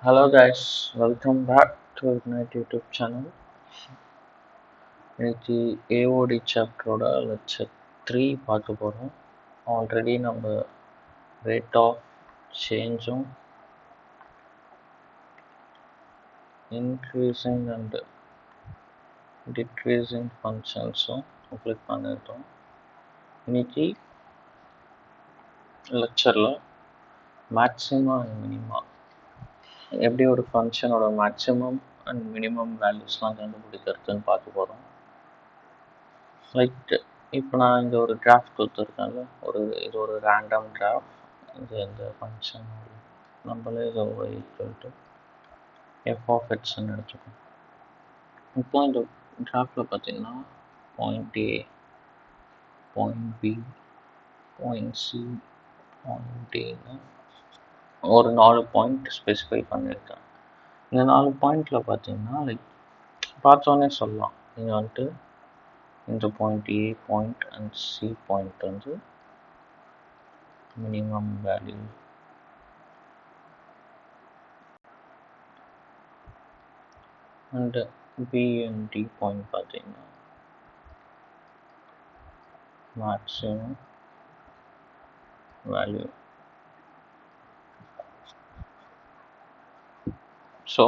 Hello guys, welcome back to Ignite YouTube channel. இன்னைக்கு AOD சாப்டரோட lecture 3 பார்க்க போகிறோம். ஆல்ரெடி நம்ம ரேட் ஆஃப் சேஞ்சும் இன்க்ரீசிங் அண்ட் டிக்ரீசிங் ஃபங்க்ஷன்ஸும் கிளிக் பண்ணிட்டோம். இன்னைக்கு லெக்சரில் மேக்ஸிமம் அண்ட் மினிமா எப்படி ஒரு ஃபங்க்ஷனோட மேக்ஸிமம் அண்ட் மினிமம் வேல்யூஸ்லாம் கண்டுபிடிக்கிறதுன்னு பார்க்க போகிறோம். லைக் இப்போ நான் இங்கே ஒரு கிராஃப் கொடுத்துருக்கேன்ல, இது ஒரு ரேண்டம் கிராஃப். இந்த ஃபங்க்ஷன் நம்மளே இதை ஈக்குவல் டு எஃப் ஆஃப் எக்ஸ்ன்னு எடுத்துக்கோம். இப்போ இந்த கிராஃபில் பார்த்தீங்கன்னா point A, point B, point C, point டின்னு ஒரு 4 பாயிண்ட் ஸ்பெசிஃபை பண்ணியிருக்கேன். இந்த 4 பாயிண்டில் பார்த்தீங்கன்னா லைக் பார்த்தோன்னே சொல்லலாம், நீங்கள் வந்துட்டு இந்த point A point and C point வந்து minimum value, and B and D point பார்த்தீங்கன்னா மேக்ஸிமம் வேல்யூ. ஸோ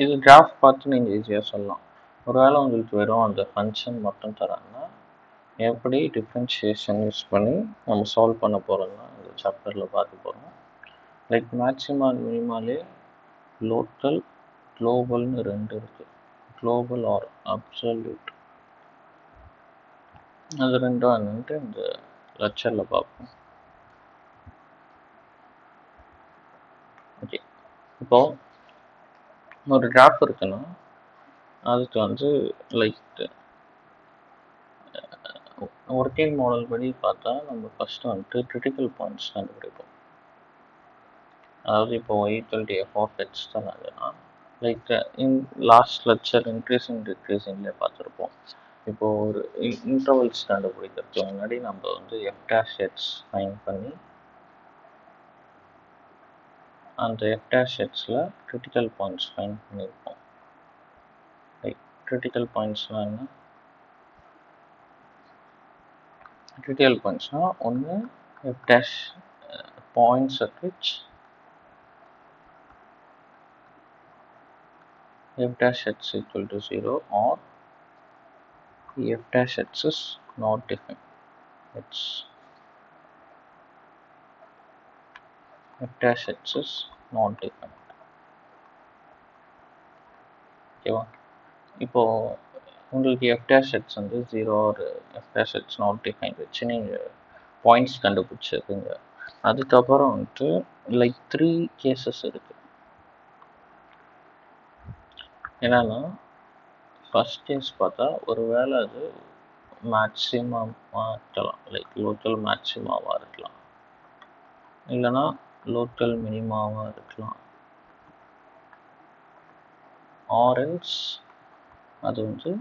இது கிராஃப் பார்த்து நீங்கள் ஈஸியாக சொல்லலாம். ஒருவேளை உங்களுக்கு வெறும் அந்த ஃபங்க்ஷன் மட்டும் தராங்கன்னா எப்படி டிஃப்ரென்ஷியேஷன் யூஸ் பண்ணி நம்ம சால்வ் பண்ண போகிறோம்னா இந்த சாப்டரில் பார்க்க போகிறோம். லைக் மேக்ஸிமம் அண்ட் மினிமாலே லோக்கல், குளோபல்னு 2 இருக்குது. குளோபல் ஆர் அப்சல்யூட், அது ரெண்டும் என்னன்ட்டு இந்த லெக்சரில் பார்ப்போம். ஓகே, இப்போது ஒரு கிராஃப் இருக்குன்னா அதுக்கு வந்து லைக் ஒர்க்கிங் மாடல் படி பார்த்தா நம்ம ஃபஸ்ட்டு வந்துட்டு கிரிட்டிக்கல் பாயிண்ட்ஸ் கண்டுபிடிப்போம். அதாவது இப்போ equal to f of x தான் அதுனா லைக் லாஸ்ட் லெக்சர் இன்க்ரீசிங் டிக்ரீசிங்லேயே பார்த்துருப்போம். இப்போது ஒரு இன்டர்வல்ஸ் கண்டுபிடிக்கிறதுக்கு முன்னாடி நம்ம வந்து எஃப் டேஷ் எக்ஸ் ஃபைன் பண்ணி அந்த எஃப் டேஷ் எக்ஸில் கிரிட்டிக்கல் பாயிண்ட்ஸ் ஃபைன் பண்ணியிருப்போம். லைக் கிரிட்டிக்கல் பாயிண்ட்ஸ்னால் என்ன? கிரிட்டிக்கல் பாயிண்ட்ஸ்னால் ஒன்று f dash points at which f dash x equal to 0 or f dash x is not defined. F dash x is not defined. ஓகேவா? இப்போது உங்களுக்கு f dash x வந்து 0 or f dash x not defined வச்சு நீங்கள் points கண்டுபிடிச்சிருக்கீங்க. அதுக்கப்புறம் வந்துட்டு like 3 cases இருக்குது. என்னன்னா ஃபஸ்ட் கேஸ் பார்த்தா ஒரு வேளை அது மேக்ஸிமமாக இருக்கலாம், லைக் லோக்கல் மேக்ஸிமாவாக இருக்கலாம், இல்லைனா லோக்கல் மினிமாவாக இருக்கலாம், ஆர்எல்ஸ் அது வந்து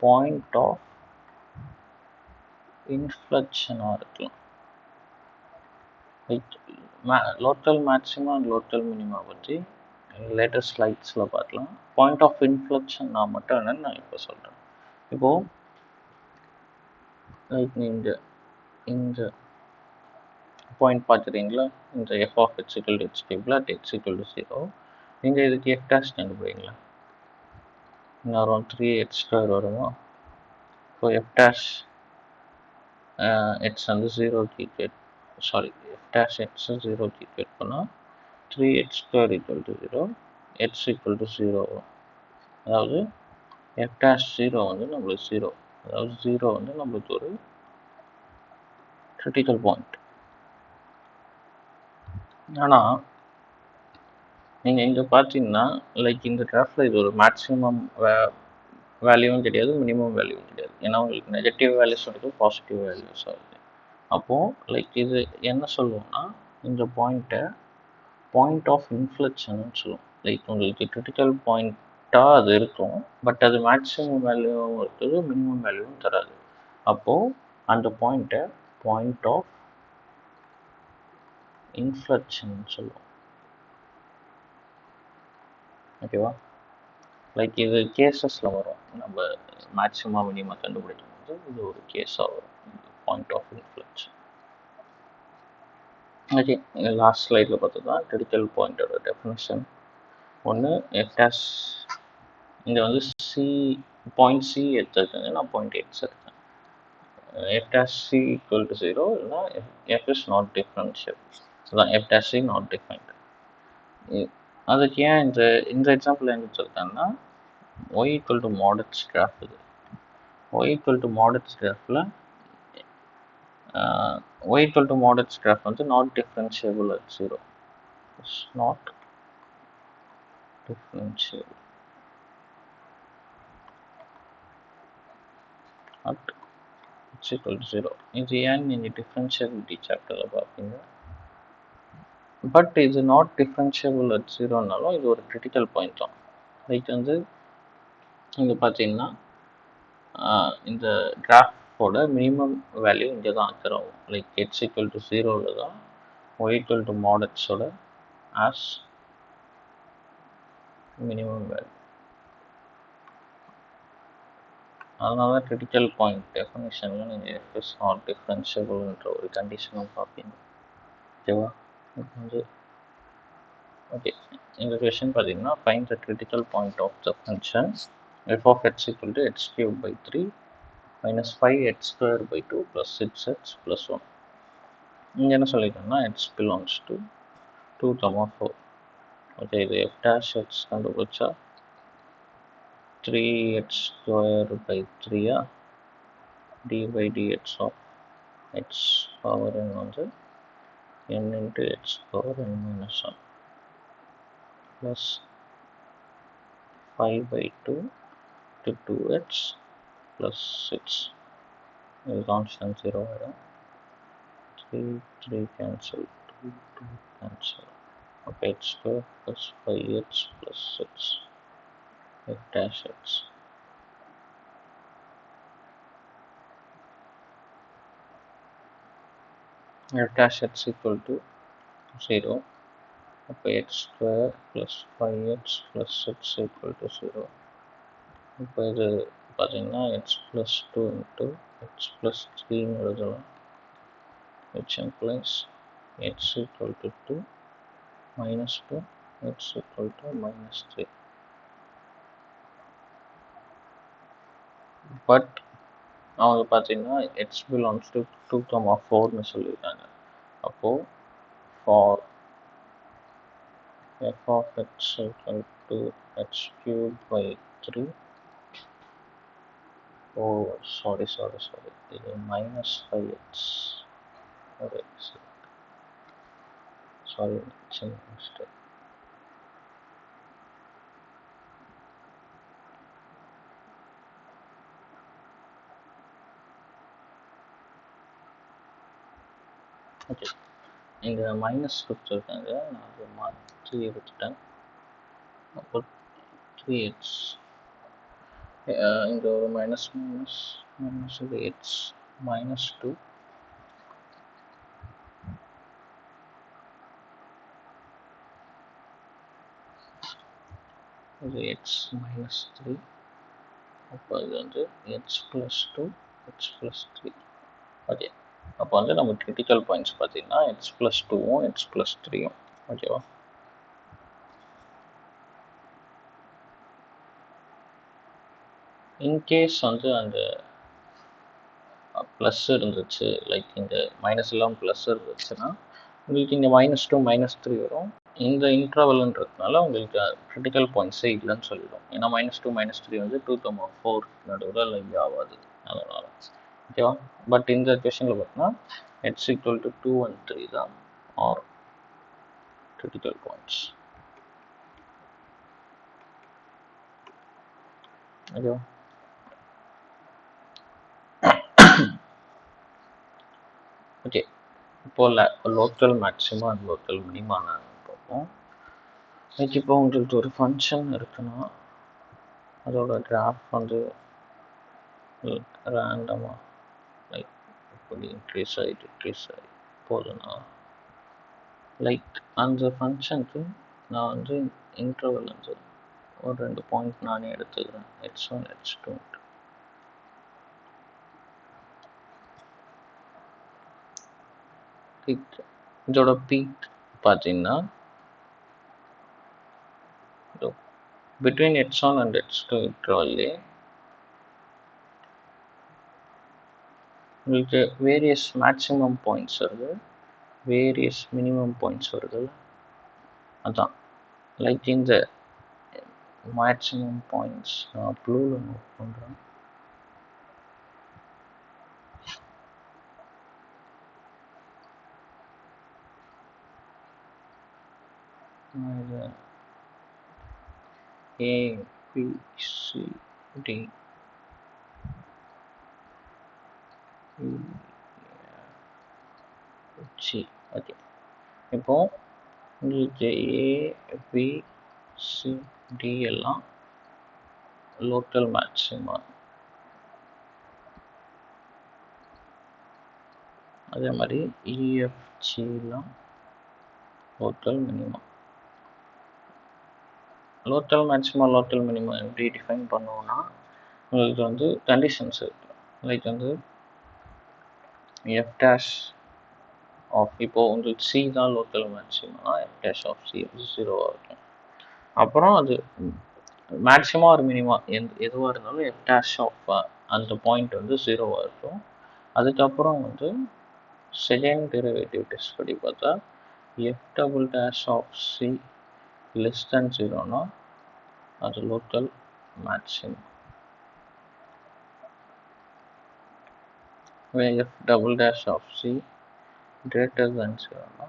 பாயிண்ட் ஆஃப் இன்ஃப்ளெக்ஷனாக இருக்கலாம். Like local maxima and local minima பற்றி லேட்டஸ்ட் ஸ்லைட்ஸில் பார்க்கலாம். பாயிண்ட் ஆஃப் இன்ஃப்ளெக்ஷன் நான் மட்டும் என்னன்னு நான் இப்போ சொல்கிறேன். இப்போது லைக் நீங்கள் இந்த பாயிண்ட் பார்த்துறீங்களா, இந்த f of x equal to x கியூப்ல அட் எக்ஸ் ஈக்குவல் டு 0, நீங்கள் இதுக்கு எஃப் டேஷ் கண்டுபிடிங்களா, இன்னும் 3x² வருமா? இப்போ எஃப் டேஷ் எக்ஸ் வந்து 0க்கு equate, sorry F dash X 0க்கு ஈக்குவேட் பண்ணால் 3x² equal to 0, x equal to 0 வரும். அதாவது எஃப் டேஷ் 0 வந்து நம்மளுக்கு 0, அதாவது 0 வந்து நம்மளுக்கு ஒரு கிரிட்டிக்கல் பாயிண்ட். ஆனால் நீங்கள் இங்கே பார்த்தீங்கன்னா லைக் இந்த கிராஃபில் இது ஒரு மேக்ஸிமம் வேல்யூவும் கிடையாது, மினிமம் வேல்யூவும் கிடையாது. ஏன்னா உங்களுக்கு நெகட்டிவ் வேல்யூஸ் இருக்குது, பாசிட்டிவ் வேல்யூஸ் ஆகுது. அப்போது லைக் இது என்ன சொல்லுவோம்னா இந்த பாயிண்ட்டை பாயிண்ட் ஆஃப் இன்ஃப்ளெக்ஷன் சொல்லுவோம். லைக் உங்களுக்கு கிரிட்டிக்கல் பாயிண்ட்டாக அது இருக்கும், பட் அது மேக்ஸிமம் வேல்யூவும் இருக்குது, மினிமம் வேல்யூவும் தராது. அப்போது அந்த பாயிண்ட்டை பாயிண்ட் ஆஃப் இன்ஃப்ளெக்ஷன் சொல்லுவோம். ஓகேவா? லைக் இது கேஸஸில் வரும். நம்ம மேக்ஸிமம் மினிமம் கண்டுபிடிக்கும் போது இது ஒரு கேஸாக வரும். Point of influence. Okay, last ஸ்லைடில் பார்த்தது தான் கிரிட்டிக்கல் பாயிண்டோட டெஃபினேஷன். ஒன்று எஃப் டேஷ், இங்கே வந்து சி பாயிண்ட் சி எடுத்துருக்கேங்க, நான் பாயிண்ட் எக்ஸ் எடுத்தேன். F dash C equal to 0 இல்லைனா எஃப் இஸ் நாட் டிஃப்ரென்ஷியபிள். அதான் f dash C not defined. அதுக்கு ஏன் இந்த எக்ஸாம்பிள் என்ன சொல்லிட்டாங்கன்னா y equal to mod x graph. இது y equal to mod x கிராஃபில் y equal to mod x graph வந்து not differentiable at 0. It's not differentiable at x equal to 0. இது ஏன் நீங்கள் differentiability சாப்டரில் பார்ப்பீங்க. பட் இது நாட் டிஃப்ரென்ஷியபிள் அட் 0னாலும் இது ஒரு கிரிட்டிக்கல் பாயிண்ட் தான். லைக் வந்து இங்கே பார்த்தீங்கன்னா இந்த கிராஃபோட மினிமம் வேல்யூ இங்கே தான் அக்கர் ஆகும். லைக் x equal to 0வில் தான் y equal to mod xோட as minimum value. அதனால தான் கிரிட்டிக்கல் பாயிண்ட் டெஃபினிஷனில் நீங்கள் எஃப் இஸ் நாட் டிஃப்ரென்ஷியபிள்ன்ற ஒரு கண்டிஷனும் பார்ப்பீங்க. ஓகேவா? இப்போ வந்து ஓகே, இந்த கொஷின் பார்த்தீங்கன்னா find the critical point of the function f of x equal to x cube by 3 minus 5x square by 2 plus 6x plus 1. இங்கே என்ன சொல்லியிருக்கோம்னா எக்ஸ் பிலாங்ஸ் டு 2, 4. ஓகே, இது எஃப் டேஷ் எக்ஸ் கண்டுபிடிச்சா 3x square by 3 d by dx of x power n வந்து n into x power n minus 1 plus 5 by 2 to 2x plus 6. இது constant 0 ஆகிடும். 3 cancel, 2 cancel. அப்போ x square plus 5x plus 6 f dash x. f dash x equal to 0. அப்போ x square plus 5x plus 6 equal to 0. இப்போ இது பார்த்தீங்கன்னா x plus 2 into x plus 3 எழுதலாம். which implies x equal to 2 minus 2 x equal to minus 3. But அவங்க பார்த்தீங்கன்னா x belongs to 2, 4ன்னு சொல்லியிருக்காங்க. அப்போது for f of x equal to x cube by 3. oh sorry இது minus 5x. ஒரு x, sorry, சின்ன mistake. Okay, இங்கே minus கொடுத்துருக்காங்க, நான் அதை மாற்றி எடுத்துட்டேன். அப்போ 3x, இங்கே ஒரு மைனஸ் இது x minus 2 இது x minus 3. அப்போ இது வந்து x plus 2 x plus 3. Okay, அப்போ வந்து நம்ம கிரிட்டிக்கல் பாயிண்ட்ஸ் பார்த்தீங்கன்னா x plus 2வும் x plus 3யும். ஓகேவா? இன்கேஸ் வந்து அந்த ப்ளஸ் இருந்துச்சு, லைக் இந்த மைனஸ் இல்லாமல் ப்ளஸ் இருந்துச்சுன்னா உங்களுக்கு இங்கே -2 -3 வரும். இந்த இன்டர்வல்ன்றதுனால உங்களுக்கு கிரிட்டிக்கல் பாயிண்ட்ஸே இல்லைன்னு சொல்லிடும். ஏன்னா -2 -3 வந்து 2, 4 நடுவில் லைக் ஆகாது, அதனால். ஓகேவா? பட் இந்த கொஷனில் பார்த்தீங்கன்னா x equal to 2 and 3 தான் ஆர் கிரிட்டிக்கல் பாயிண்ட்ஸ். ஓகேவா? ஓகே, இப்போது local maximum and local minima நான் பார்ப்போம். இப்போ உங்களுக்கு ஒரு ஃபங்க்ஷன் இருக்குன்னா அதோட கிராஃப் வந்து ரேண்டமாக லைக் இப்படி இன்க்ரீஸ் ஆகி போகுதுன்னா லைக் அந்த ஃபங்க்ஷனுக்கு நான் வந்து இன்டர்வல் வந்து ஒரு 2 பாயிண்ட் நானே எடுத்துக்கிறேன், h1 h2. இதோட பீக் பார்த்தீங்கன்னா between h1 and h2 intervalலே உங்களுக்கு வேரியஸ் மேக்ஸிமம் பாயிண்ட்ஸ் வருது, வேரியஸ் மினிமம் பாயிண்ட்ஸ் வருது. அதான் லைக் இந்த மேக்ஸிமம் பாயிண்ட்ஸ் நான் ப்ளூவில் நோட் பண்ணுறேன். இது A, B, C, D, E, G. Okay, இப்போ உங்களுக்கு A, B, C, D எல்லாம் லோக்கல் மேக்ஸிமம். அதே மாதிரி EFGலாம் local minimum. Local maximum local minimum எப்படி டிஃபைன் பண்ணுவோம்னா, உங்களுக்கு வந்து கண்டிஷன்ஸ் இருக்கு. லைக் வந்து எஃப் டேஷ் ஆஃப், இப்போது உங்களுக்கு சி தான் லோக்கல் மேக்ஸிமம்னா எஃப் டேஷ் ஆஃப் சி வந்து 0வாக இருக்கும். அப்புறம் அது மேக்ஸிமம் ஒரு மினிமம் எதுவாக இருந்தாலும் எஃப் டேஷ் ஆஃப் அந்த பாயிண்ட் வந்து 0வாக இருக்கும். அதுக்கப்புறம் வந்து செகண்ட் டெரிவேட்டிவ் டெஸ்ட் படி பார்த்தா f double dash of C less than 0னா அது local maximum. F double dash of C greater than 0னா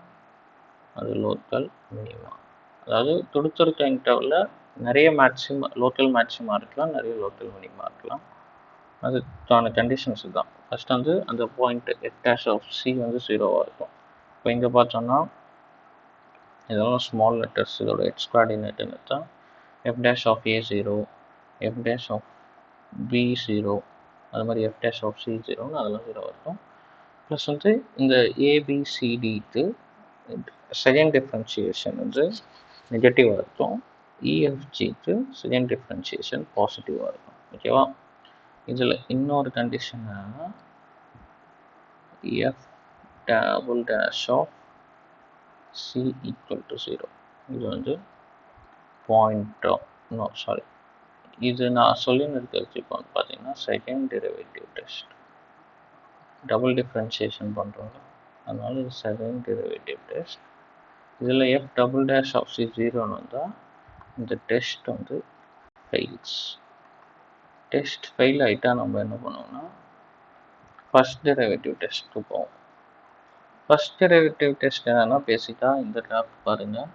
அது லோக்கல் மினிமம். அதாவது கொடுத்துருக்க இன்டர்வலில் நிறைய மேக்ஸிமம் லோக்கல் மேக்ஸிமா இருக்கலாம், நிறைய லோக்கல் மினிமா இருக்கலாம். அதுக்கான கண்டிஷன்ஸ் தான். ஃபஸ்ட் வந்து அந்த point f dash of C வந்து 0வாக இருக்கும். இப்போ இங்கே பார்த்தோன்னா இதெல்லாம் ஸ்மால் லெட்டர்ஸ், இதோட எக்ஸ் கோஆர்டினேட்னு எடுத்தால் f dash of a 0, f dash of b 0, அது மாதிரி எஃப் டேஷ் ஆஃப் சி 0ன்னு அதெல்லாம் 0வாக இருக்கும். ப்ளஸ் வந்து இந்த ஏபிசிடிக்கு செகண்ட் டிஃப்ரென்ஷியேஷன் வந்து நெகட்டிவாக இருக்கும், இஎஃப்ஜிக்கு செகண்ட் டிஃப்ரென்ஷியேஷன் பாசிட்டிவாக இருக்கும். ஓகேவா? இதில் இன்னொரு கண்டிஷன் என்னன்னா f double dash of C equal to 0. இது வந்து இது நான் சொல்லியிருக்கிறது இப்போ வந்து பார்த்தீங்கன்னா second derivative test, double differentiation பண்ணுறோம், அதனால இது செகண்ட் டெரிவேட்டிவ் டெஸ்ட். இதில் f double dash of C 0ன்னு வந்தால் இந்த டெஸ்ட் வந்து ஃபெயில்ஸ். டெஸ்ட் ஃபெயில் ஆகிட்டா நம்ம என்ன பண்ணுவோம்னா ஃபஸ்ட் டெரிவேட்டிவ் டெஸ்ட்டு போவோம். ஃபஸ்ட் டெரிவேட்டிவ் டெஸ்ட் என்னன்னா பேசிக்காக இந்த கிராஃப் பாருங்கள்.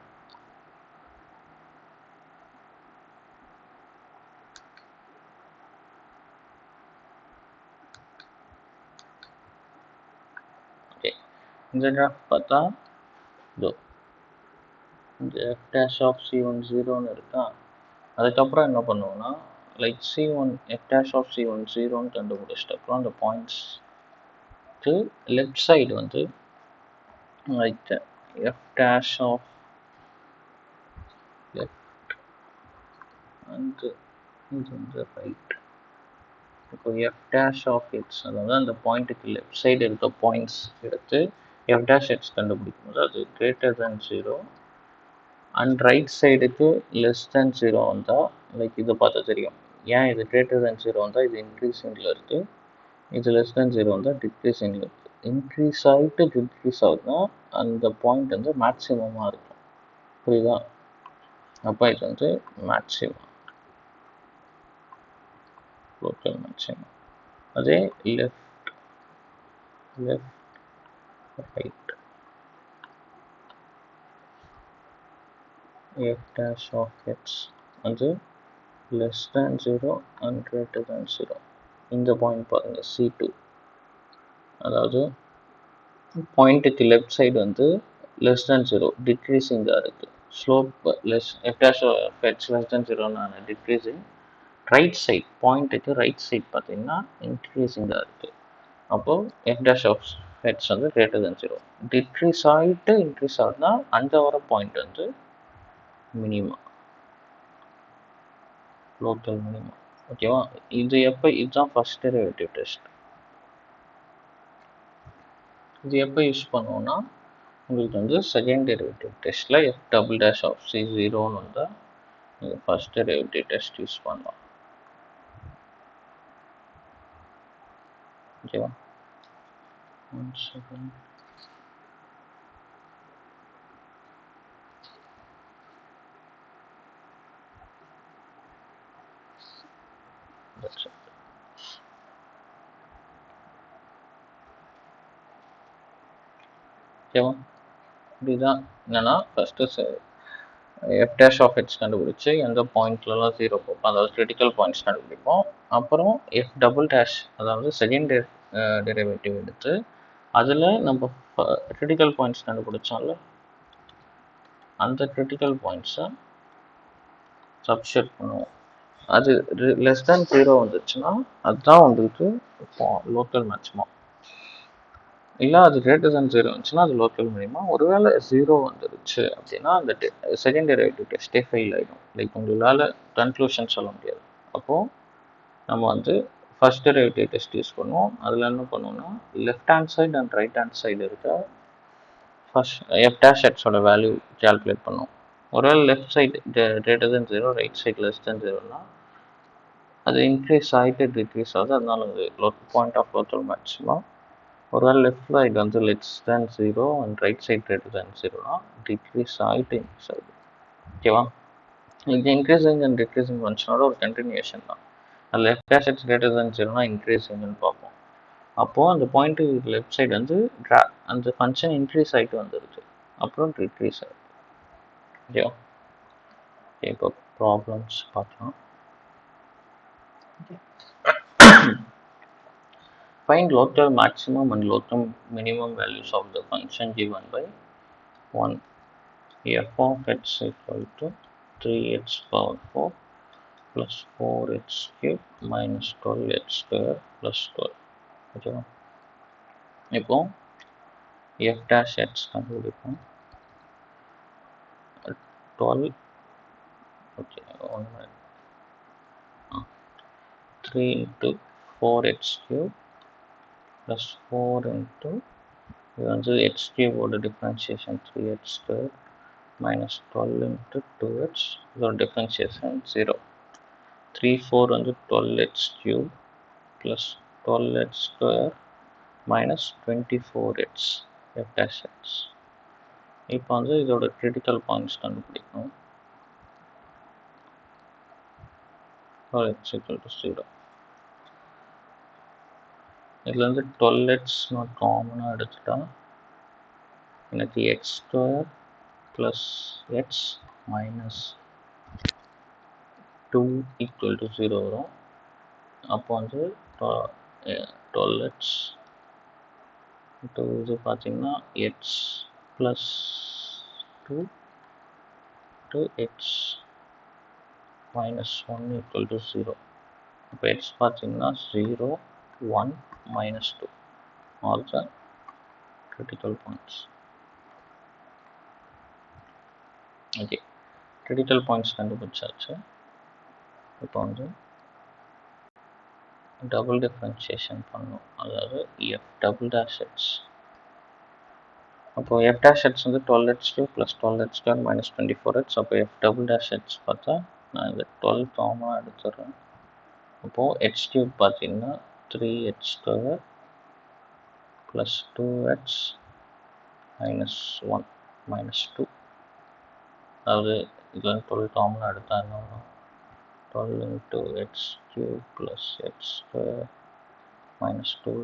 ஓகே, இந்த கிராஃப் பார்த்தா இதோ இந்த எஃப் டேஷ் ஆஃப் C1 0ன்னு இருக்கா. அதுக்கப்புறம் என்ன பண்ணுவோம்னா like C1 f dash of C1 0ன்னு கண்டுபிடிச்சிட்டு அப்புறம் அந்த பாயிண்ட்ஸ்க்கு லெஃப்ட் சைடு வந்து like f dash of left and இது வந்து ரைட். இப்போ எஃப் டேஷ் ஆஃப் எக்ஸ், அதாவது அந்த பாயிண்ட்டுக்கு லெஃப்ட் சைடு இருக்க பாயிண்ட்ஸ் எடுத்து எஃப் டேஷ் எக்ஸ் கண்டுபிடிக்கும் போது அது கிரேட்டர் தேன் 0 அண்ட் ரைட் சைடுக்கு லெஸ் தேன் 0 வந்தால் லைக் இதை பார்த்தா தெரியும். ஏன் இது கிரேட்டர் தேன் 0 வந்தால் இது இன்க்ரீஸிங்கில் இருக்குது, இது லெஸ் தேன் 0 வந்தால் டிக்ரீஸிங்கில் இருக்குது. இன்க்ரீஸ் ஆகிட்டு டிக்ரீஸ் ஆகுதுன்னா அந்த பாயிண்ட் வந்து மேக்ஸிமமாக இருக்கும். புரியுதா? அப்போ இது வந்து மேக்ஸிமம், லோக்கல் மேக்ஸிமம். அதே left right f dash of x வந்து less than 0 and greater than 0. இந்த பாயிண்ட் பாருங்கள் C2, அதாவது பாயிண்ட்டுக்கு லெஃப்ட் சைடு வந்து லெஸ் தேன் 0 டிக்ரீஸிங்காக இருக்குது. Slope less f dash of x less than 0 decreasing. Right side பாயிண்ட்டுக்கு ரைட் சைட் பார்த்தீங்கன்னா இன்க்ரீஸிங்காக இருக்குது. அப்போது எஃப் டேஷ் ஆஃப் எக்ஸ் வந்து கிரேட்டர் தேன் 0. டிக்ரீஸ் ஆகிட்டு இன்க்ரீஸ் ஆகுதுன்னா அந்த வர பாயிண்ட் வந்து மினிமம். Local minimum. ஓகேவா? இது இதுதான் ஃபர்ஸ்ட் டெரிவேட்டிவ் டெஸ்ட். இது எப்போ யூஸ் பண்ணுவோம்னா, உங்களுக்கு வந்து செகண்ட் டெரிவேட்டிவ் டெஸ்ட்டில் f double dash of c ஜீரோன்னு வந்தால் நீங்கள் ஃபர்ஸ்ட் டெரிவேட்டிவ் டெஸ்ட் யூஸ் பண்ணலாம். ஓகேவா? 1 second. That's it. ஓகேவா? இதுதான் என்னன்னா first f dash of h கண்டுபிடிச்சி எந்த பாயிண்ட்லலாம் ஜீரோ பார்ப்போம், அதாவது கிரிட்டிக்கல் பாயிண்ட்ஸ் கண்டுபிடிப்போம். அப்புறம் எஃப் டபுள் டேஷ், அதாவது செகண்ட் டெரிவேட்டிவ் எடுத்து அதில் நம்ம கிரிட்டிக்கல் பாயிண்ட்ஸ் கண்டுபிடிச்சோம்ல, அந்த கிரிட்டிக்கல் பாயிண்ட்ஸை சப்ஸ்டியூட் பண்ணுவோம். அது லெஸ் தேன் 0 வந்துச்சுன்னா அதுதான் உங்களுக்கு லோக்கல் மேக்ஸிமம். இல்லை அது கிரேட்டர் தேன் 0 வந்துச்சுன்னா அது லோக்கல் மினிமம். ஒருவேளை 0 வந்துருச்சு அப்படின்னா அந்த செகண்ட் டெரிவேட்டிவ் டெஸ்ட்டே ஃபெயில் ஆகிடும். லைக் உங்களால் கன்க்ளூஷன் சொல்ல முடியாது. அப்போது நம்ம வந்து ஃபர்ஸ்ட் டெரிவேட்டிவ் டெஸ்ட் யூஸ் பண்ணுவோம். அதில் என்ன பண்ணுவோம்னா, left hand side and right hand side இருக்க ஃபர்ஸ்ட் எஃப் டேஷ் ஹெட்ஸோட வேல்யூ கால்குலேட் பண்ணுவோம். ஒருவேளை left side greater than 0, right side less than 0னா அது இன்க்ரீஸ் ஆகிட்டு டிக்ரீஸ் ஆகுது, அதனால அது பாயிண்ட் ஆஃப் லோக்கல் மேக்ஸிமம். ஒருவேளை லெஃப்ட் சைடு வந்து less than 0 and right side greater than 0னா டிக்ரீஸ் ஆகிட்டு இன்க்ரீஸ் ஆகுது. ஓகேவா? இது இன்க்ரீஸிங் அண்ட் டிக்ரீஸிங் ஃபங்க்ஷனோட ஒரு கண்டினியூஷன் தான். Left dash heads greater than 0னா இன்க்ரீஸிங்னு பார்ப்போம். அப்போது அந்த பாயிண்ட்டு லெஃப்ட் சைடு வந்து அந்த ஃபங்க்ஷன் இன்க்ரீஸ் ஆகிட்டு வந்துடுது, அப்புறம் டிக்ரீஸ் ஆகுது. ஓகேவா? இப்போ ப்ராப்ளம்ஸ் பார்க்கலாம். Find local maximum and local minimum values of the function given by 1. F of x equal to 3x power 4 plus 4x cube minus 12x square plus 12. ஓகேவா? இப்போ f dash x கண்டுபிடிப்போம். 12, okay, 3 into 4x cube plus 4 into இது வந்து x cube ஓட differentiation 3x square minus 12 into 2x, இதோட differentiation 0. 3, 4 வந்து 12x cube plus 12x square minus 24x f dash x. இப்போ வந்து இதோட கிரிட்டிக்கல் பாயிண்ட்ஸ் கண்டுபிடிக்கணும். x equal to 0. இதில் வந்து 12x நான் காமனாக எடுத்துட்டா எனக்கு x square plus x minus 2 equal to 0 வரும். அப்போ வந்து 12x இது பார்த்தீங்கன்னா x plus 2 to x minus 1 equal to 0. இப்போ x பார்த்தீங்கன்னா 0, 1, minus 2 all the critical points. Okay, critical points கண்டுபிடிச்சாச்சு. இப்போ வந்து டபுள் டிஃபரன்ஷியேஷன் பண்ணணும், அதாவது f double dash x. அப்போ f dash x வந்து 12x cube plus 12x square minus 24x. அப்போ f double dash x பார்த்தா நான் இந்த 12 காமனாக எடுத்துடுறேன். அப்போது x cube பார்த்தீங்கன்னா 3x square plus 2x minus 1 minus 2. அதாவது இதில் 12 காமனாக எடுத்தால் என்ன வரும்? 12 into x cube plus x square minus 2.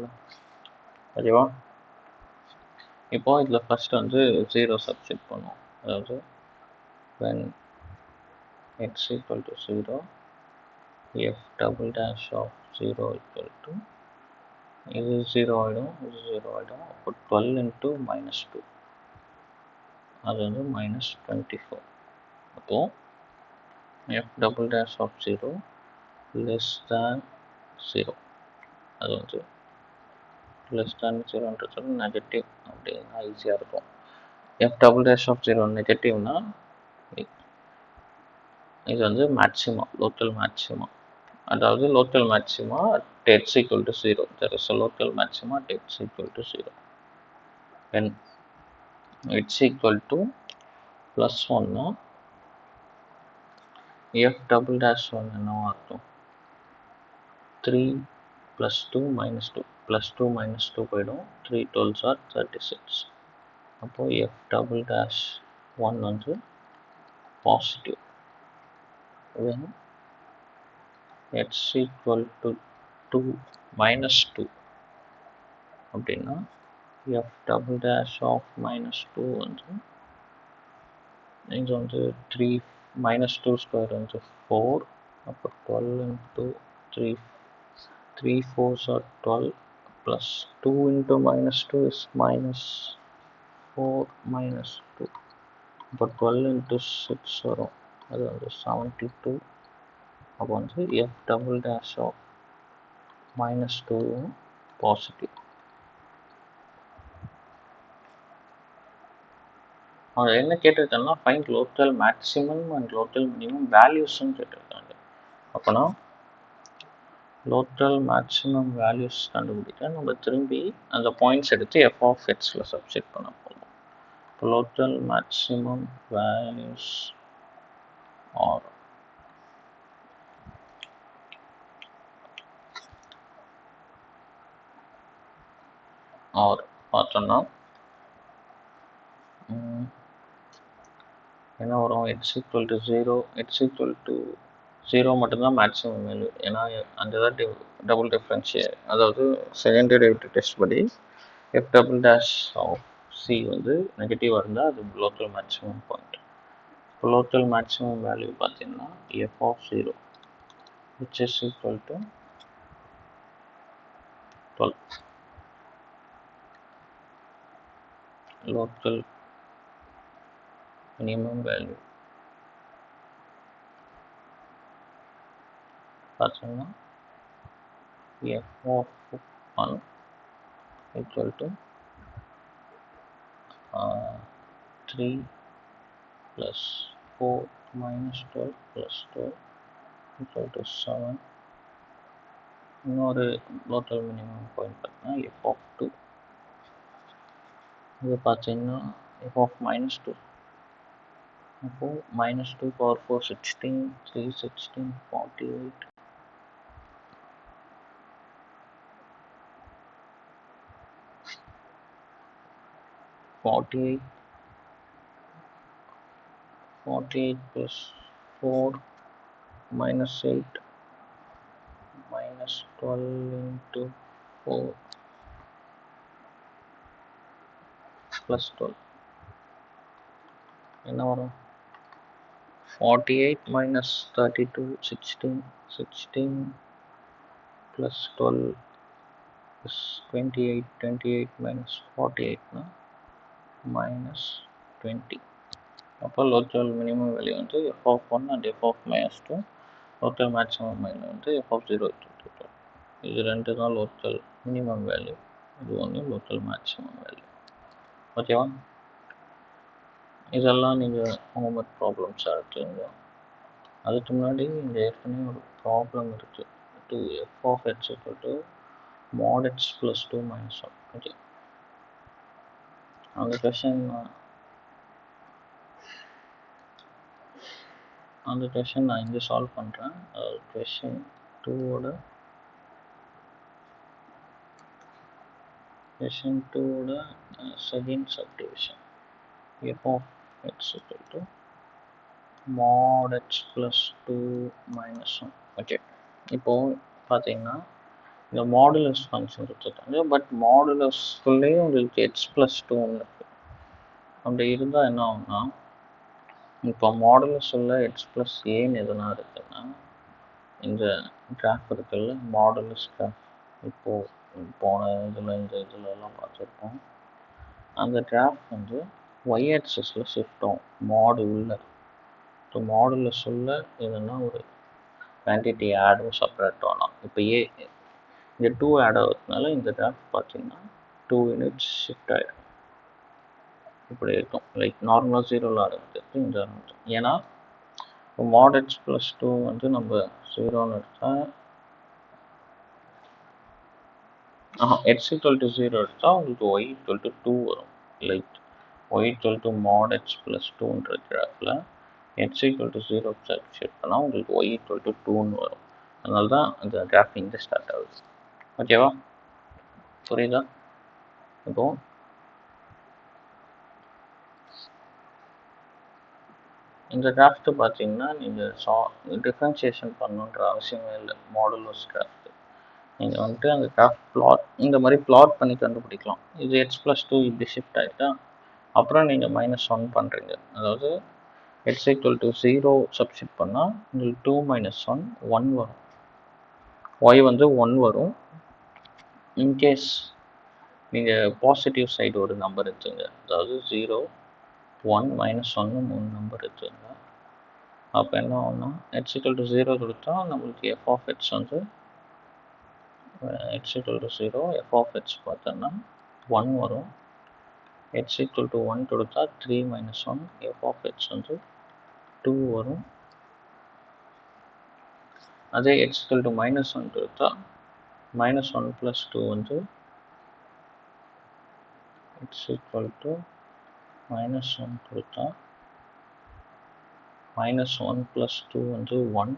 ஓகேவா? இப்போ இதில் ஃபர்ஸ்ட் வந்து 0 சப்ஸ்டிட் பண்ணுவோம். அதாவது when x equal to 0, f double dash of 0 equal to இது 0 ஆகிடும், இது 0 ஆகிடும். அப்போ 12 into minus 2, அது வந்து minus 24. அப்போது f double dash of 0 less than 0, அது வந்து less than 0ன்றது நெகட்டிவ் அப்படின்னா ஈஸியாக இருக்கும். f double dash of 0 நெகட்டிவ்னா இது வந்து மேக்ஸிமம், லோக்கல் மேக்ஸிமம். அதாவது local maxima at x equal to 0. There is a local maxima at x equal to 0. When x equal to plus 1, f double dash 1 என்னவா இருக்கும்? 3 plus 2 minus 2. Plus 2 minus 2 போயிடும். 3 12s are 36. அப்போ f double dash 1 வந்து positive. When x equal to 2 minus 2 அப்படின்னா f double dash of minus 2 வந்து இங்கே வந்து 3 minus 2 square வந்து 4. அப்போ 12 into 3 3 4s are 12 plus 2 into minus 2 is minus 4 minus 2. அப்போ 12 into 6 வரும், அது வந்து 72. அப்போ வந்து f double dash of minus 2 positive. அவங்க என்ன கேட்டிருக்காங்கன்னா find local maximum and local minimum வேல்யூஸ்ன்னு கேட்டிருக்காங்க. அப்போனா லோக்கல் மேக்ஸிமம் வேல்யூஸ் கண்டுபிடிக்க நம்ம திரும்பி அந்த பாயிண்ட்ஸ் எடுத்து எஃப் ஆஃப் எக்ஸில் சப்ஸ்டிட் பண்ண போகிறோம். இப்போ லோக்கல் மேக்ஸிமம் வேல்யூஸ் ஆர் பார்த்தோம்னா என்ன வரும்? X equal to 0, x equal to 0 மட்டும்தான் மேக்ஸிமம் வேல்யூ. ஏன்னா அந்த தான் டபுள் டிஃப்ரென்ஷியேட், அதாவது செகண்ட் டெரிவேட்டிவ் டெஸ்ட் படி f double dash of C வந்து நெகட்டிவாக இருந்தால் அது லோக்கல் மேக்ஸிமம் பாயிண்ட். இப்போ லோக்கல் மேக்ஸிமம் வேல்யூ பார்த்தீங்கன்னா f of 0 which is equal to 12. Local minimum value பார்த்தீங்கன்னா f of 1 equal to 3 plus 4 minus 12 plus 12 equal to 7. இன்னொரு local minimum point பார்த்தீங்கன்னா f of 2. இது பார்த்தீங்கன்னா எஃப் ஆஃப் minus 2. அப்போது minus 2 power 4 16, 3 16 48. Plus 4 minus 8 minus 12 into 4 plus 12 என்ன வரும்? 48 minus 32 16, 16 plus 12 is 28, 28 minus 48 na minus 20. அப்போ local minimum value வந்து f of 1 and f of minus 2. Local maximum value வந்து f of 0 2. இது ரெண்டு தான் லோக்கல் மினிமம் வேல்யூ, இது ஒன்று லோக்கல் மேக்ஸிமம் வேல்யூ. ஓகேவா? இதெல்லாம் நீங்கள் ஹோம்ஒர்க் ப்ராப்ளம்ஸாக எடுத்துங்க. அதுக்கு முன்னாடி இங்கே ஏற்கனவே ஒரு ப்ராப்ளம் இருக்குது. to f of x equal to mod x plus 2 minus 1. Okay. அந்த கொஷின் நான் இங்கே சால்வ் பண்ணுறேன். கொஷின் 2ஓட second subdivision f of x equal to mod x plus 2 minus 1. Okay, இப்போது பார்த்தீங்கன்னா இந்த மாடுலஸ் ஃபங்க்ஷன் கொடுத்துருக்காங்க. பட் மாடுலஸ்குள்ளேயே உங்களுக்கு x plus 2 இருக்குது. அப்படி இருந்தால் என்ன ஆகும்னா, இப்போ மாடுலஸ் உள்ள x plus ஏன்னு எதுனா இருக்குன்னா இந்த கிராஃப் இருக்குல்ல, மாடுலஸ் கிராஃப், இப்போது போன இந்த இதுலலாம் பார்த்துருப்போம். அந்த கிராஃப் வந்து y ஆக்சிஸில் ஷிஃப்ட் ஆகும் மாடு உள்ள. ஸோ மாடுலஸ் உள்ள எதுனா ஒரு குவான்டிட்டி ஆடும் செப்பரேட் ஆகலாம். இப்போ இங்கே 2 ஆட் ஆகிறதுனால இந்த கிராஃப் பார்த்தீங்கன்னா 2 யூனிட்ஸ் ஷிஃப்ட் ஆகிடும். இப்படி இருக்கும். லைக் நார்மலாக 0ல் ஆரம்பிச்சிருக்கு இந்த. ஏன்னா இப்போ mod h plus 2 வந்து நம்ம 0ன்னு எடுத்தால் x equal to 0 எடுத்தால் உங்களுக்கு y equal to 2 வரும். Like y equal to mod h plus 2ன்ற கிராஃபில் x equal to 0 substitute பண்ணால் உங்களுக்கு y equal to 2ன்னு வரும். அதனால தான் இந்த கிராஃப் இங்கே ஸ்டார்ட் ஆகுது. ஓகேவா, புரியுதா? இப்போ இந்த கிராஃப்ட்டு பார்த்தீங்கன்னா நீங்கள் டிஃப்ரென்ஷியேஷன் பண்ணணுன்ற அவசியமே இல்லை. மாடுலஸ் கிராஃப்ட் நீங்கள் வந்துட்டு அந்த கிராஃப்ட் பிளாட் இந்த மாதிரி பிளாட் பண்ணி கண்டுபிடிக்கலாம். இது எக்ஸ் ப்ளஸ் 2 இப்படி ஷிஃப்ட் ஆகிட்டா அப்புறம் நீங்கள் -1 பண்ணுறீங்க. அதாவது எக்ஸ் ஈக்குவல் டு 0 சப்ஸ்டியூட் பண்ணால் உங்களுக்கு 2 - 1 1 வரும். ஒய் வந்து 1 வரும். இன்கேஸ் நீங்கள் பாசிட்டிவ் சைடு ஒரு நம்பர் எடுத்துங்க, அதாவது 0 1 -1 3 நம்பர் எடுத்துங்க. அப்போ என்ன ஆகும்னா எக்ஸ் ஈக்குவல் டு 0 கொடுத்தா நம்மளுக்கு எஃப் ஆஃப் எக்ஸ் வந்து x equal to 0 f of x பார்த்தோன்னா 1 வரும். x equal to 1 கொடுத்தா 3 - 1 f of x வந்து 2 வரும். அதே x equal to -1 கொடுத்தா -1 plus 2 வந்து x equal to -1 கொடுத்தா -1 plus 2 வந்து 1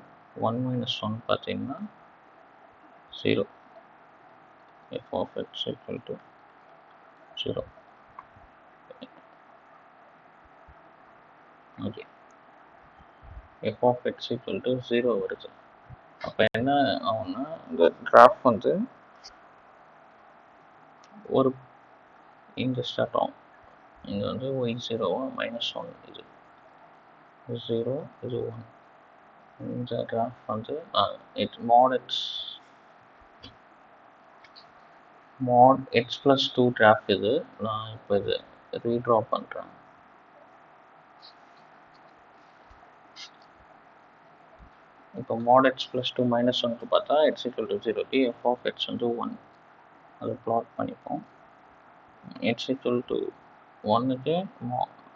1 - 1 பார்த்தீங்கன்னா 0 f of x equal to 0. Okay, f of x equal to 0 வருது. அப்போ என்ன ஆகும்னா இந்த கிராஃப் வந்து ஒரு இங்கே ஸ்டார்ட் ஆகும். இங்கே வந்து y0 -1 இது 0 இது 1. இந்த கிராஃப் வந்து mod x plus 2 கிராஃப் இது. நான் இப்போ இது ரீட்ரா பண்ணுறேன். இப்போ mod x plus 2 -1க்கு பார்த்தா x equal to 0 f of x வந்து 1 அதை பிளாட் பண்ணிப்போம். x equal to 1க்கு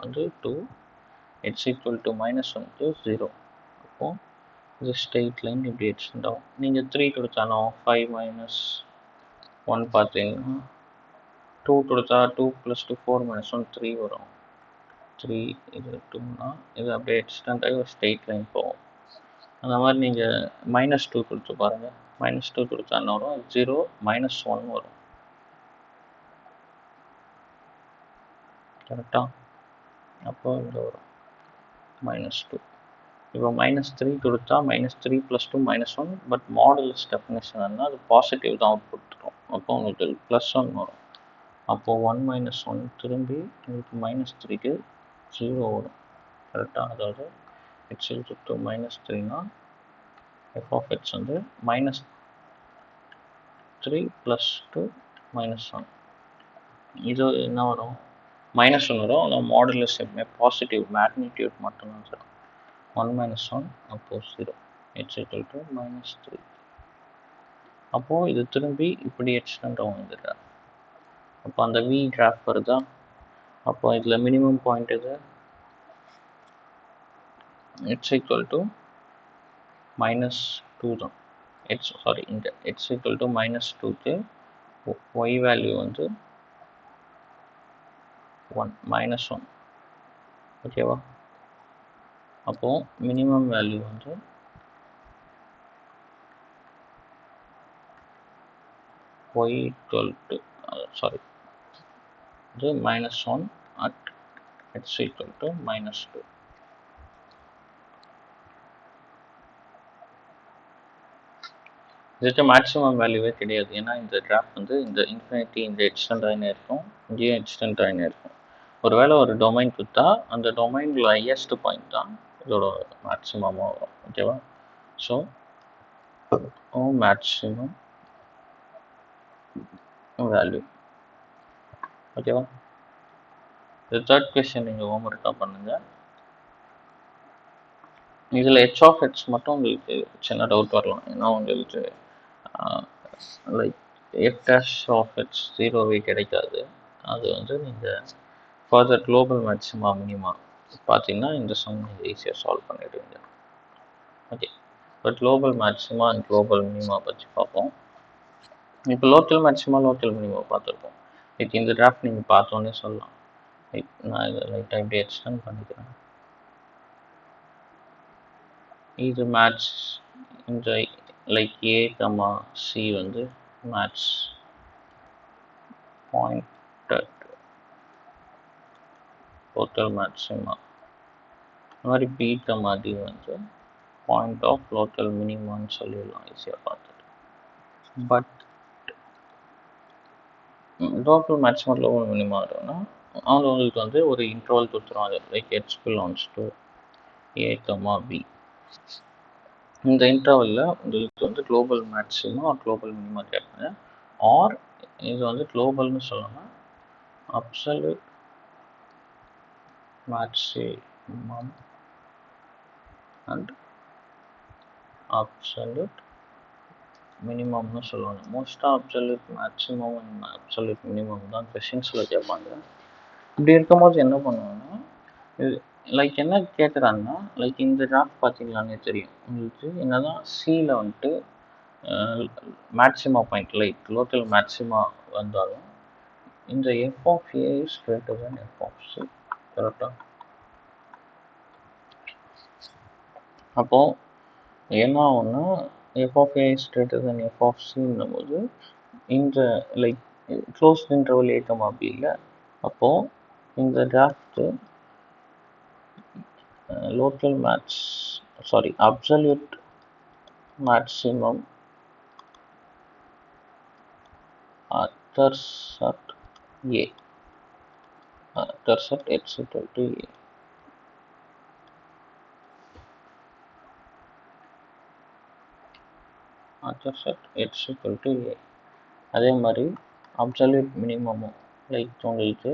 வந்து 2, x equal to -1க்கு 0. அப்போ இது ஸ்ட்ரெயிட் லைன் இப்படி எக்ஸ்டெண்ட் ஆகும். நீங்கள் 3 கொடுத்தாலும் 5 - 1 பார்த்தீங்கன்னா 2 கொடுத்தா 2 + 2 4 - 1 3 வரும். 3 இது 2னா இது அப்படியே எக்ஸ்டெண்ட் ஆகி ஒரு ஸ்ட்ரெயிட் லைன் போகும். அந்த மாதிரி நீங்கள் -2 கொடுத்து பாருங்கள். -2 கொடுத்தா என்ன வரும்? 0 -1 வரும். கரெக்டா? அப்போ இங்கே வரும் -2. இப்போ -3 கொடுத்தா -3 + 2 -1. பட் மாடுலஸ் டெஃபினேஷன் என்ன, அது பாசிட்டிவ் தான் அவுட்புட் தரும். அப்போ உங்களுக்கு +1 வரும். அப்போது 1 - 1 திரும்பி உங்களுக்கு -3க்கு 0 வரும். கரெக்டாக? அதாவது x equal to -3னா f of x வந்து -3 + 2 -1. இது என்ன வரும்? -1 வரும். ஆனால் மாடுலஸ் எப்பவுமே பாசிட்டிவ் மேக்னிடியூட் மட்டும்தான் சார். 1 - 1 அப்போது 0. x equal to -3. அப்போது இது திரும்பி இப்படி எக்ஸ்டெண்ட் ஆகும் இந்த கிராஃப். அப்போ அந்த v கிராஃப் வருதா? அப்போ இதில் மினிமம் பாயிண்ட் இது x equal to -2 தான். இங்கே x equal to -2க்கு y வேல்யூ வந்து 1 -1. ஓகேவா? அப்போது மினிமம் வேல்யூ வந்து y equal to இது -1 at x equal to -2. இதுக்கு மேக்ஸிமம் வேல்யூவே கிடையாது. ஏன்னா இந்த கிராஃப் வந்து இந்த இன்ஃபினிட்டி இந்த எக்ஸ்டெண்ட் ஆகினே இருக்கும், இங்கேயும் எக்ஸ்டெண்ட் ஆகினே இருக்கும். ஒருவேளை ஒரு டொமைன் கொடுத்தா அந்த டொமைனில் ஹையஸ்ட் பாயிண்ட் தான் இதோட மேக்ஸிமமாக வரும். ஓகேவா? So maximum value. ஓகேவா? இது தேர்ட் கொஸ்டின் நீங்கள் ஹோம்ஒர்க்காக பண்ணுங்கள். இதில் h of x மட்டும் உங்களுக்கு சின்ன டவுட் வரலாம். ஏன்னா உங்களுக்கு லைக் f' of x 0வே கிடைக்காது. அது வந்து நீங்கள் ஃபர்தர் குளோபல் மேக்ஸிமா மினிமா பார்த்தீங்கன்னா இந்த சம் நீங்கள் ஈஸியாக சால்வ் பண்ணிடுவீங்க. ஓகே, இப்போ global maxima and global minima பற்றி பார்ப்போம். இப்போ லோக்கல் மேக்ஸிமா லோக்கல் மினிமா பார்த்துருக்கோம். இப்போ இந்த டிராஃப்ட் நீங்கள் பார்த்தோன்னே சொல்லலாம். நான் இதை லைட்டாக இப்படி எக்ஸ்டெண்ட் பண்ணிக்கிறேன். இது மேட்ச் இந்த லைக் ஏ கமா சி வந்து மேட்ச் பாயிண்டட் லோக்கல் மேக்ஸிமா. இந்த மாதிரி பி கமா டி வந்து பாயிண்ட் ஆஃப் லோக்கல் மினிமான்னு சொல்லிடலாம் ஈஸியாக பார்த்துட்டு. But local maximum local minima வரும்னா அவங்களுக்கு வந்து ஒரு இன்டர்வல் கொடுத்துரும். அது like h belongs to A comma b. இந்த இன்டர்வலில் உங்களுக்கு வந்து global maximum or global minima கேட்பாங்க. ஆர் இது வந்து குளோபல்னு சொல்லலாம், அப்சல்யூட் மேக்ஸிமம் அண்ட் அப்சல்யூட் மினிமம்னு சொல்லுவாங்க. மோஸ்ட்டாக absolute maximum and absolute minimum தான் கொஷின்ஸில் கேட்பாங்க. இப்படி இருக்கும்போது என்ன பண்ணுவாங்கன்னா, இது லைக் என்ன கேட்குறாங்கன்னா, லைக் இந்த டிராஃப்ட் பார்த்தீங்களானே தெரியும் உங்களுக்கு. என்னதான் சியில் வந்துட்டு maxima point like local maxima வந்தாலும் இந்த f of A is greater than f of C. கரெக்டாக? அப்போது என்ன ஆகும்னா, f of A is greater than f of சின்னும் போது இந்த like closed interval A comma B இல்லை. அப்போது இந்த draft local absolute maximum occurs at A, occurs at x equal to A. Occurs at x equal to A. அதே மாதிரி absolute minimum like உங்களுக்கு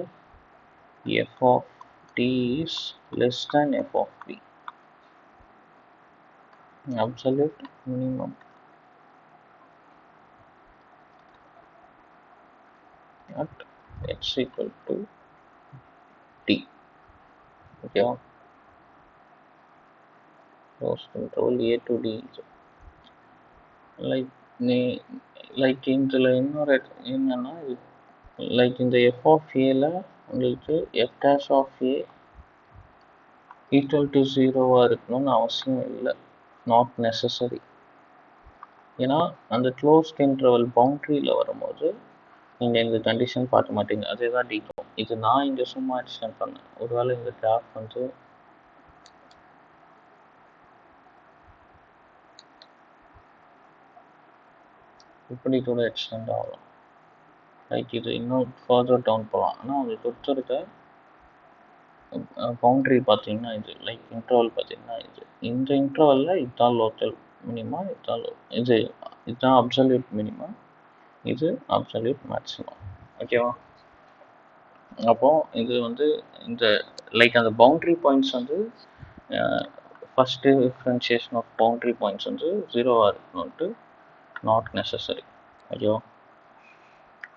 f of t is less than f of p. Absolute minimum at x equal to t. ஓகேவா? closed interval a to d. Like இதில் இன்னொரு என்னன்னா, like இந்த f of ஏல உங்களுக்கு f dash of A equal to 0வாக இருக்கணும்னு அவசியம் இல்லை, நாட் நெசசரி. ஏன்னா அந்த க்ளோஸ்ட் இன்டர்வல் பவுண்ட்ரியில் வரும்போது நீங்கள் இந்த கண்டிஷன் பார்க்க மாட்டீங்க. அதே தான் டிக்கும். இது நான் இங்கே சும்மா எக்ஸ்டெண்ட் பண்ணேன். ஒருவேளை இந்த கிராஃப் வந்து இப்படி கூட எக்ஸ்டெண்ட் ஆகலாம். லைக் இது இன்னும் ஃபர்தர் டவுன் போகலாம். ஆனால் அது கொடுத்துருக்க பவுண்ட்ரி பார்த்தீங்கன்னா இது லைக் இன்டர்வல் பார்த்தீங்கன்னா இது. இந்த இன்டர்வலில் இதுதான் லோக்கல் மினிமா, இதுதான் அப்சல்யூட் மினிமா, இது அப்சல்யூட் மேக்ஸிமம். ஓகேவா? அப்போது இது வந்து இந்த லைக் அந்த பவுண்ட்ரி பாயிண்ட்ஸ் வந்து first differentiation of boundary points வந்து 0வாக இருக்கணும்ட்டு நாட் நெசசரி. ஓகேவா?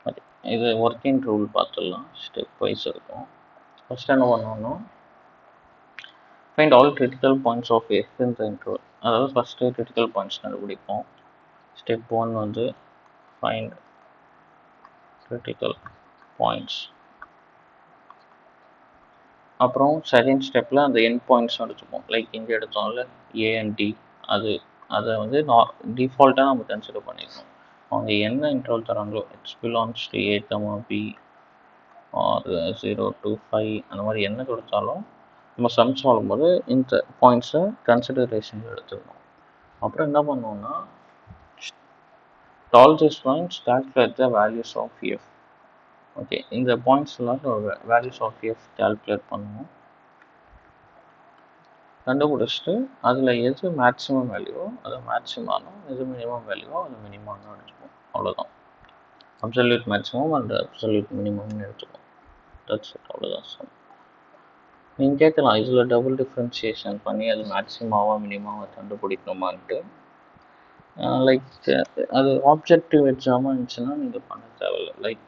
ஓகே, இது ஒர்க்கிங் ரூல் பார்த்துடலாம். ஸ்டெப் வைஸ் இருக்கும். ஃபஸ்ட் என்ன பண்ணோம்னா, find all critical points of f in the interval. அதாவது ஃபஸ்ட்டு கிரிட்டிக்கல் பாயிண்ட்ஸ் கண்டுபிடிப்போம். ஸ்டெப் 1 வந்து ஃபைண்ட் கிரிட்டிக்கல் பாயிண்ட்ஸ். அப்புறம் செகண்ட் ஸ்டெப்பில் அந்த எண்ட் பாயிண்ட்ஸ் எடுத்துப்போம். லைக் இங்கே எடுத்தோம்ல ஏ அண்ட் டி, அதை வந்து டிஃபால்ட்டாக நம்ம கன்சிடர் பண்ணிக்கணும். அவங்க என்ன இன்டர்வல் தராங்களோ, x belongs to A comma B or 0 to 5 அந்த மாதிரி என்ன கொடுத்தாலும் நம்ம சம்ஸ் வாழும்போது இந்த பாயிண்ட்ஸை கன்சிடரேஷன் எடுத்துக்கணும். அப்புறம் என்ன பண்ணுவோம்னா, all this points calculate the values of f. Okay, இந்த பாயிண்ட்ஸ்லாம் வேல்யூஸ் ஆஃப் எஃப் கால்குலேட் பண்ணுவோம். கண்டுபிடிச்சிட்டு அதில் எது மேக்ஸிமம் வேல்யூவோ அதை மேக்ஸிமானோ, எது மினிமம் வேல்யூவோ அது மினிமானோ எடுத்துப்போம். அவ்வளோதான். அப்சல்யூட் மேக்ஸிமம் அண்ட் அப்சல்யூட் மினிமம்னு எடுத்துப்போம். தட்ஸ் இட், அவ்வளோதான் சார். நீங்கள் கேட்கலாம், இதில் டபுள் டிஃப்ரென்ஷியேஷன் பண்ணி அது மேக்ஸிமாவா மினிமாவை கண்டுபிடிக்கணுமான்ட்டு. லைக் அது ஆப்ஜெக்டிவ் எக்ஸாமாக இருந்துச்சுன்னா நீங்கள் பண்ண தேவையில்லை. Like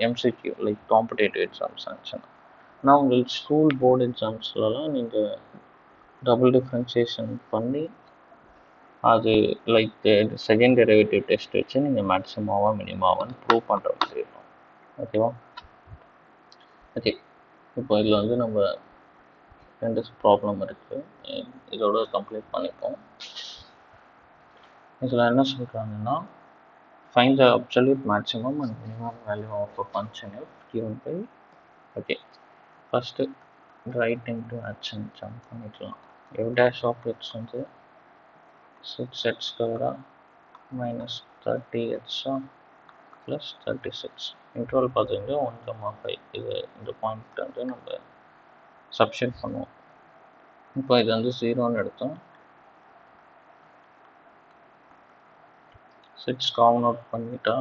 MCQ like competitive exams இருந்துச்சுன்னா. ஆனால் உங்களுக்கு ஸ்கூல் போர்டு எக்ஸாம்ஸ்லலாம் நீங்கள் டபுள் டிஃப்ரென்ஷியேஷன் பண்ணி அது லைக் செகண்ட் டெரிவேட்டிவ் டெஸ்ட் வச்சு நீங்கள் மேக்ஸிமாவா மினிமாவான்னு ப்ரூவ் பண்ணுற மாதிரி இருக்கும். ஓகேவா? ஓகே, இப்போ இதில் வந்து நம்ம 2 ப்ராப்ளம் இருக்குது, இதோட கம்ப்ளீட் பண்ணிப்போம். இதில் என்ன சொல்கிறாங்கன்னா, find the absolute maximum and minimum value of a function f given by, okay, first right into action jump பண்ணிக்கலாம். f dash of x வந்து 6x square minus 30x plus 36 interval பார்த்துட்டு 1,5 இது இந்த பாயிண்ட் வந்து நம்ம சப்ஸ்டிட் பண்ணுவோம். இப்போ இது வந்து 0ன்னு எடுத்தோம், 6 காமன் அவுட் பண்ணிட்டா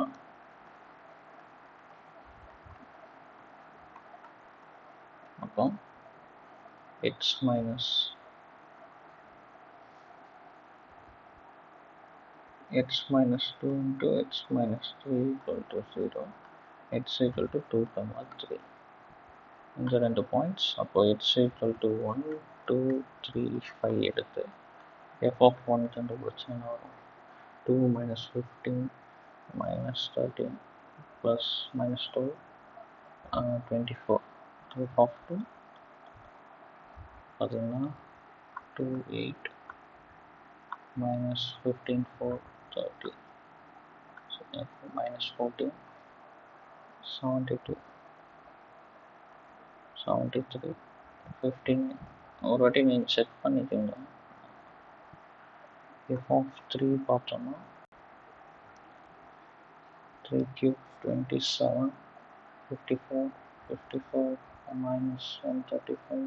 அப்போ x minus 2 into x minus 3 equal to 0, x equal to 2, 3. இந்த 2 பாயிண்ட்ஸ். அப்போ x equal to 1, 2, 3, 5 எடுத்து f of 1 கண்டுபிடிச்சா வரும் 2 minus 15 minus 13 plus minus 12 24. f of 2 பார்த்தீங்கன்னா 2, 8 minus 15, 4, 30 minus 14, 72, 73, 15. ஒரு வாட்டி நீங்கள் செக் பண்ணிக்கோங்க. f of 3 பார்த்தோம்னா 3 cube 27, 54, 54 minus 135,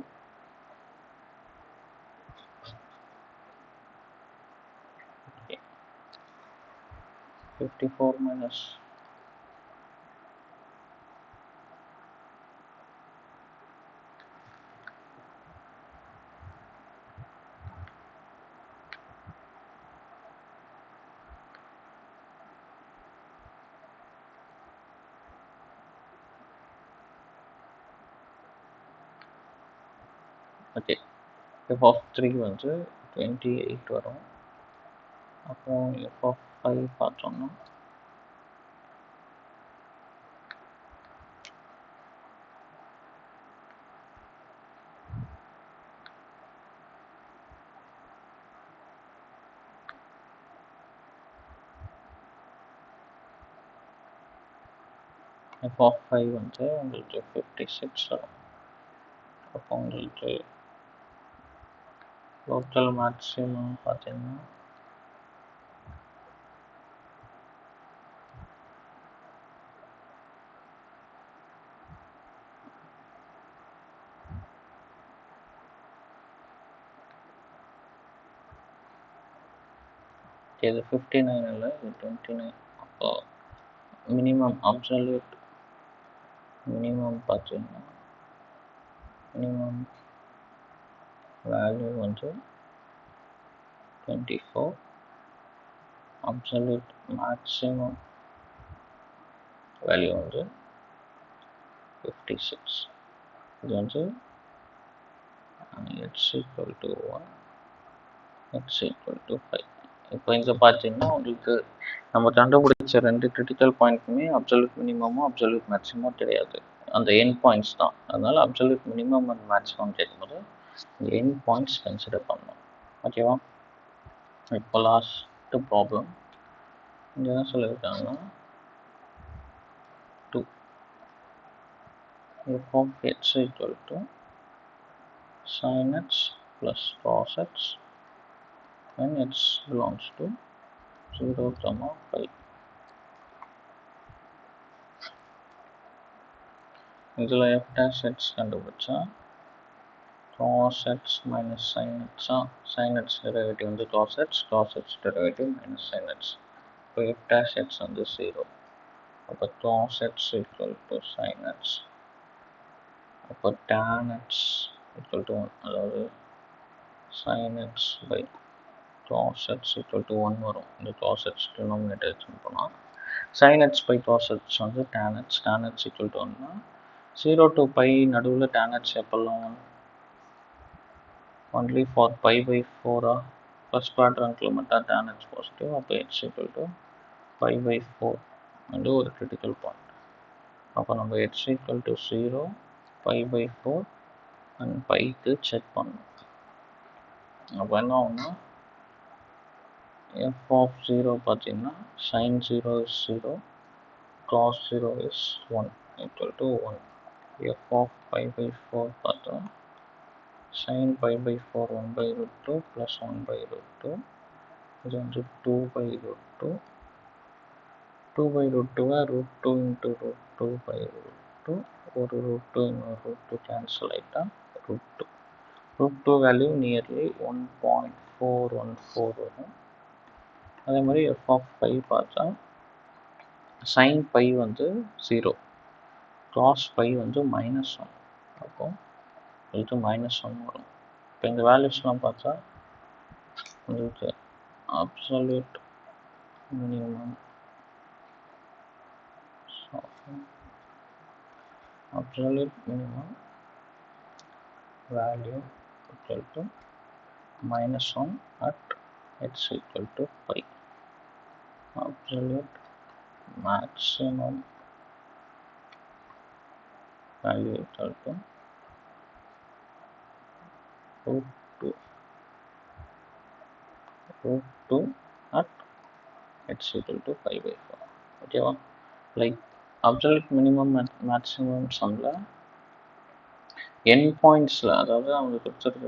okay. 54 minus okay. f of 3 வந்து 28 வரும். அப்புறம் f of 5 பார்த்தோம்னா f of 5 வந்து உங்களுக்கு 56 வரும். அப்போ உங்களுக்கு லோக்கல் மேக்ஸிமம் பார்த்தீங்கன்னா இது 59 இல்லை, இது 29. அப்போ மினிமம் அப்சல்யூட் மினிமம் பார்த்தீங்கன்னா மினிமம் வேல்யூ வந்து 24, அப்சல்யூட் மேக்ஸிமம் வேல்யூ வந்து 56. இது வந்து x equal to 1, x equal to 5. இப்போ இங்கே பார்த்தீங்கன்னா உங்களுக்கு நம்ம கண்டுபிடிச்ச 2 கிரிட்டிக்கல் பாயிண்ட்டுமே அப்சல்யூட் மினிமமும் அப்சல்யூட் மேக்ஸிமமும் கிடையாது, அந்த எண்ட் பாயிண்ட்ஸ் தான். அதனால அப்சல்யூட் மினிமம் அண்ட் மேக்ஸிமம் கேட்கும்போது எண்ட் பாயிண்ட்ஸ் கன்சிடர் பண்ணணும். ஓகேவா? இப்போ லாஸ்ட் ப்ராப்ளம் இங்கே என்ன சொல்லியிருக்காங்கன்னா 2 f of x equal to sin x plus cos x when x belongs to 0, 5. இதில் f dash x கண்டுபிடிச்சா cos x minus sin x, sin x derivative வந்து cos x derivative minus sin x. இப்போ f dash x வந்து 0. அப்போ cos x equal to sin x, அப்போ tan x equal to 1, அதாவது sin x by cos x equal to 1 வரும். இந்த cos x denominator எடுத்துன்னு போனால் sin x by cos x வந்து tan x equal to 1னா 0 to pi நடுவில் tan x எப்பெல்லாம் 1 only for pi by 4 first குவாட்ரண்ட்டில் மட்டும் tan h பாசிட்டிவ். அப்போ h equal to 5/4 வந்து ஒரு கிரிட்டிக்கல் பாயிண்ட். அப்போ நம்ம h equal to 0, 5/4 and 5க்கு check பண்ணணும். அப்போ என்ன ஆகும்னா f of 0 பார்த்தீங்கன்னா sin 0 is 0, cos 0 is 1 equal to 1. f of 5/4 பார்த்தா sin 5/4 1/√2 plus 1/√2. இது வந்து 2/√2. 2/√2 √2 into √2/√2. ஒரு √2 இன்னொரு √2 கேன்சல் ஆகிட்டா √2. √2 வேல்யூ நியர்லி 1.414 வரும். அதே மாதிரி f of 5 பார்த்தா sin 5 வந்து 0, cos 5 வந்து -1. அப்போ இது -1 வரும். இப்போ இந்த வேல்யூஸ்லாம் பார்த்தா உங்களுக்கு absolute minimum value equal to -1 at h equal to 5. Absolute maximum value equal to √2 at h equal to 5/4. ஓகேவா? லைக் அப்சல்யூட் மினிமம் மேக்ஸிமம் சம்மில் என் பாயிண்ட்ஸில், அதாவது அவங்க கொடுத்துருக்க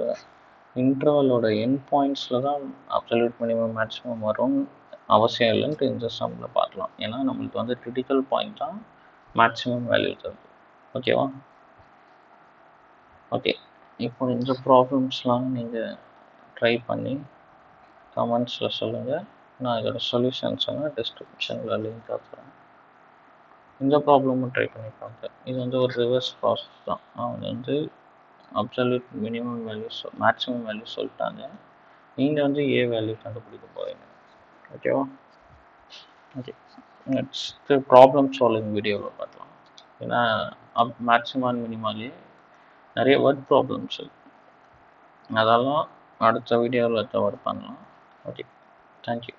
இன்டர்வலோட என் பாயிண்ட்ஸில் தான் அப்சல்யூட் மினிமம் மேக்ஸிமம் வரும் அவசியம் இல்லைன்ட்டு இந்த சம்மில் பார்க்கலாம். ஏன்னா நம்மளுக்கு வந்து கிரிட்டிக்கல் பாயிண்ட் தான் மேக்ஸிமம் வேல்யூ தருது. ஓகேவா? ஓகே, இப்போ இந்த ப்ராப்ளம்ஸ்லாம் நீங்கள் ட்ரை பண்ணி கமெண்ட்ஸில் சொல்லுங்கள். நான் இதோட சொல்யூஷன்ஸ் டிஸ்கிரிப்ஷனில் லிங்க் ஆக்குறேன். இந்த ப்ராப்ளமும் ட்ரை பண்ணி பார்க்க. இது வந்து ஒரு ரிவர்ஸ் ப்ராசஸ் தான். அவங்க வந்து absolute minimum value maximum value சொல்லிட்டாங்க. நீங்கள் வந்து ஏ வேல்யூ கண்டுபிடிக்க போகிறீங்க. ஓகேவா? ஓகே, நெக்ஸ்ட்டு ப்ராப்ளம் சால்விங் வீடியோவில் பார்க்கலாம். ஏன்னா மேக்ஸிமம் அண்ட் மினிமாலே நிறைய வேர்ட் ப்ராப்ளம்ஸ் இருக்குது. அதெல்லாம் அடுத்த வீடியோவில் கவர் பண்ணலாம். Okay, thank you.